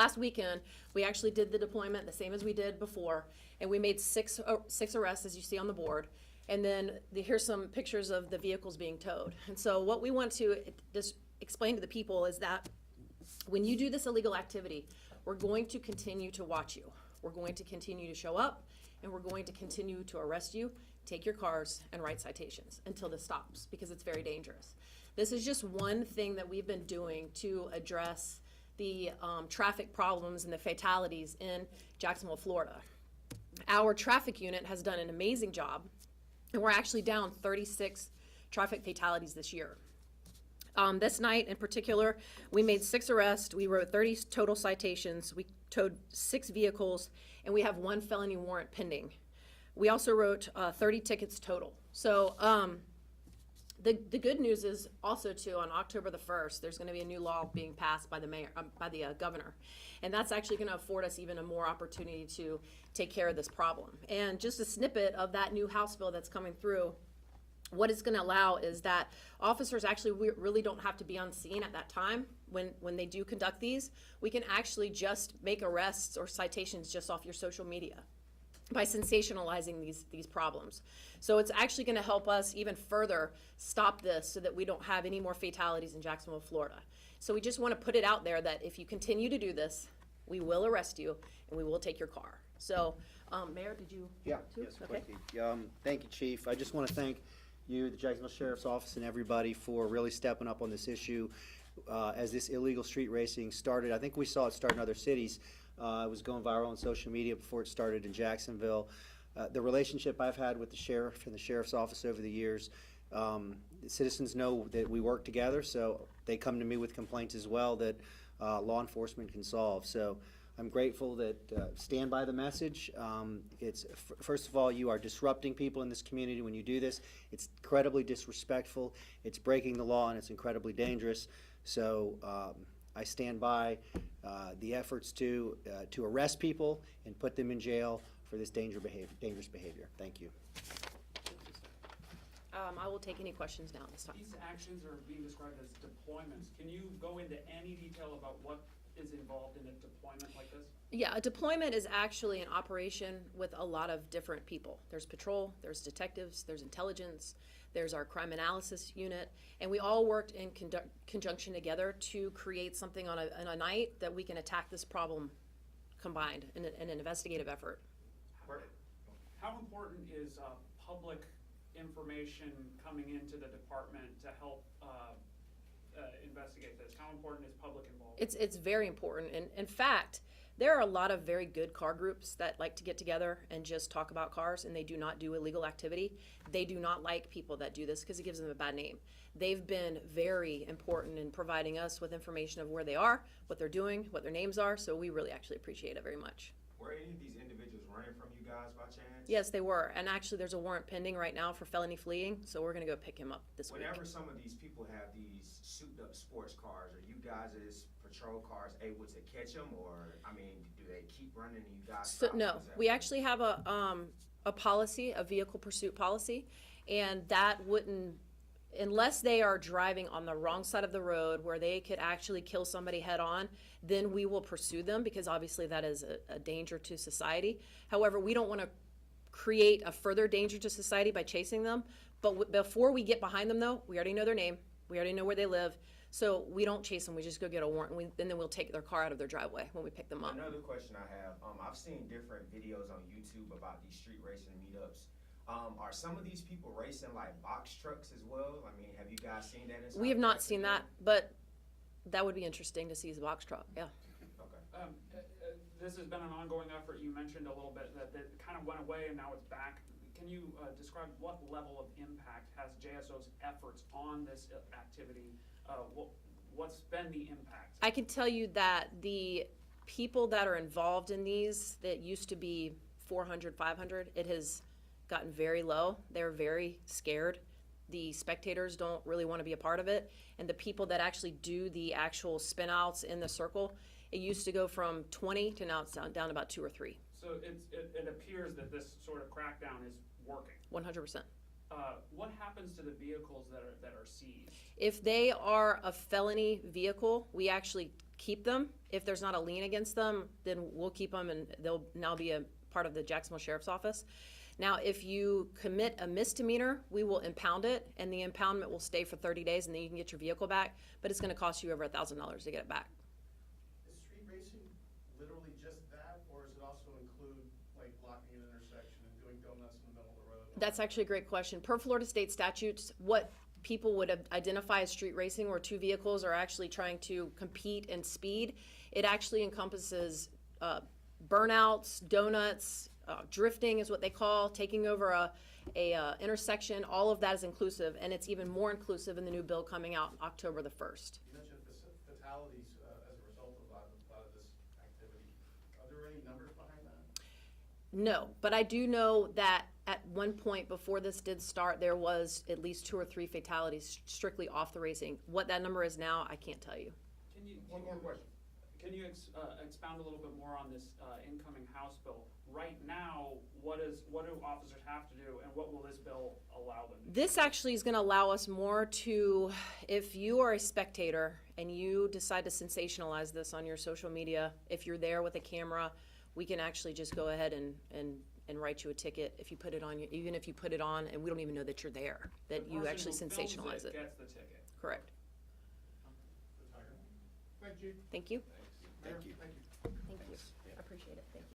Last weekend, we actually did the deployment the same as we did before, and we made six arrests, as you see on the board. And then here's some pictures of the vehicles being towed. And so what we want to just explain to the people is that when you do this illegal activity, we're going to continue to watch you. We're going to continue to show up, and we're going to continue to arrest you, take your cars, and write citations until this stops, because it's very dangerous. This is just one thing that we've been doing to address the traffic problems and the fatalities in Jacksonville, Florida. Our traffic unit has done an amazing job, and we're actually down 36 traffic fatalities this year. This night in particular, we made 6 arrests, we wrote 30 total citations, we towed 6 vehicles, and we have 1 felony warrant pending. We also wrote 30 tickets total. So the good news is also too, on October the 1st, there's going to be a new law being passed by the mayor, by the governor, and that's actually going to afford us even a more opportunity to take care of this problem. And just a snippet of that new House bill that's coming through, what it's going to allow is that officers actually really don't have to be on scene at that time when they do conduct these. We can actually just make arrests or citations just off your social media by sensationalizing these problems. So it's actually going to help us even further stop this so that we don't have any more fatalities in Jacksonville, Florida. So we just want to put it out there that if you continue to do this, we will arrest you and we will take your car. So, Mayor, did you? Yeah, too? yes, Okay. thank you, Chief. I just want to thank you, the Jacksonville Sheriff's Office, and everybody for really stepping up on this issue. As this illegal street racing started, I think we saw it start in other cities. It was going viral on social media before it started in Jacksonville. The relationship I've had with the sheriff and the sheriff's office over the years, the citizens know that we work together, so they come to me with complaints as well that law enforcement can solve. So I'm grateful that stand by the message. First of all, you are disrupting people in this community when you do this. It's incredibly disrespectful, it's breaking the law, and it's incredibly dangerous. So I stand by the efforts to arrest people and put them in jail for this dangerous behavior. Thank you. I will take any questions now this time. These actions are being described as deployments. Can you go into any detail about what is involved in a deployment like this? Yeah, a deployment is actually an operation with a lot of different people. There's patrol, there's detectives, there's intelligence, there's our crime analysis unit, and we all worked in conjunction together to create something on a night that we can attack this problem combined in an investigative effort. How important is public information coming into the department to help investigate this? How important is public involvement? It's very important, and in fact, there are a lot of very good car groups that like to get together and just talk about cars, and they do not do illegal activity. They do not like people that do this because it gives them a bad name. They've been very important in providing us with information of where they are, what they're doing, what their names are, so we really actually appreciate it very much. Were any of these individuals running from you guys by chance? Yes, they were, and actually there's a warrant pending right now for felony fleeing, so we're going to go pick him up this week. Whenever some of these people have these souped-up sports cars, are you guys' patrol cars able to catch them, or, I mean, do they keep running and you guys So, stop no, them? we actually have a policy, a vehicle pursuit policy, and that wouldn't, unless they are driving on the wrong side of the road where they could actually kill somebody head on, then we will pursue them because obviously that is a danger to society. However, we don't want to create a further danger to society by chasing them, but before we get behind them though, we already know their name, we already know where they live, so we don't chase them, we just go get a warrant, and then we'll take their car out of their driveway when we pick them up. Another question I have, I've seen different videos on YouTube about these street racing meetups. Are some of these people racing like box trucks as well? I mean, have you guys seen that? We have not seen that, but that would be interesting to see as a box truck, yeah. Okay. This has been an ongoing effort. You mentioned a little bit that it kind of went away and now it's back. Can you describe what level of impact has JSO's efforts on this activity? What's been the impact? I can tell you that the people that are involved in these, that used to be 400, 500, it has gotten very low. They're very scared. The spectators don't really want to be a part of it. And the people that actually do the actual spin outs in the circle, it used to go from 20 to now it's down to about 2 or 3. So it appears that this sort of crackdown is working. 100%. What happens to the vehicles that are seized? If they are a felony vehicle, we actually keep them. If there's not a lien against them, then we'll keep them and they'll now be a part of the Jacksonville Sheriff's Office. Now, if you commit a misdemeanor, we will impound it, and the impoundment will stay for 30 days, and then you can get your vehicle back, but it's gonna cost you over $1,000 to get it back. Is street racing literally just that, or does it also include like blocking an intersection and doing donuts in the middle of the road? That's actually a great question. Per Florida state statutes, what people would identify as street racing, where two vehicles are actually trying to compete in speed, it actually encompasses burnouts, donuts, drifting is what they call, taking over a intersection. All of that is inclusive, and it's even more inclusive in the new bill coming out October the 1st. You mentioned fatalities as a result of a lot of this activity. Are there any numbers behind that? No, but I do know that at one point before this did start, there was at least 2 or 3 fatalities strictly off the racing. What that number is now, I can't tell you. One more question. Can you expound a little bit more on this incoming House bill? Right now, what do officers have to do, and what will this bill allow them to do? This actually is going to allow us more to, if you are a spectator and you decide to sensationalize this on your social media, if you're there with a camera, we can actually just go ahead and write you a ticket if you put it on, even if you put it on and we don't even know that you're there, that you actually sensationalize it. Gets the ticket. Correct. Thank you. Thank you. Thank you. Thank you. Thank you. Appreciate it. Thank you.